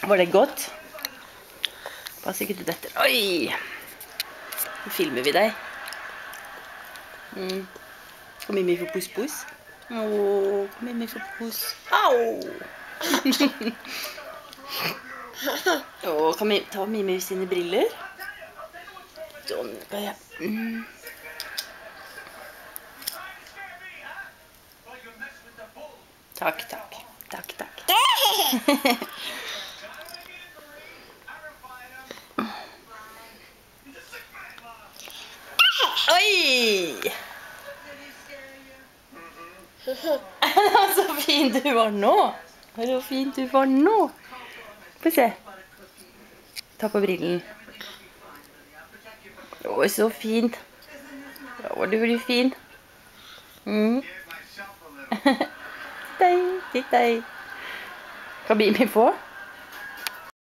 Var det godt? Pass ikke du detter. Oi! Nå filmer vi deg. Kom Mimmi for puss-puss. Åh, kom Mimmi for puss. Au! Åh, kan vi ta Mimmi sine briller? Sånn, skal jeg... Takk, takk. Takk, takk. Oi! Så fin du var nå. Så fin du var nå. Få se. Ta på brillen. Åh, så fint. Da var du veldig fin. Titt deg, titt deg. Kan Mimmi få?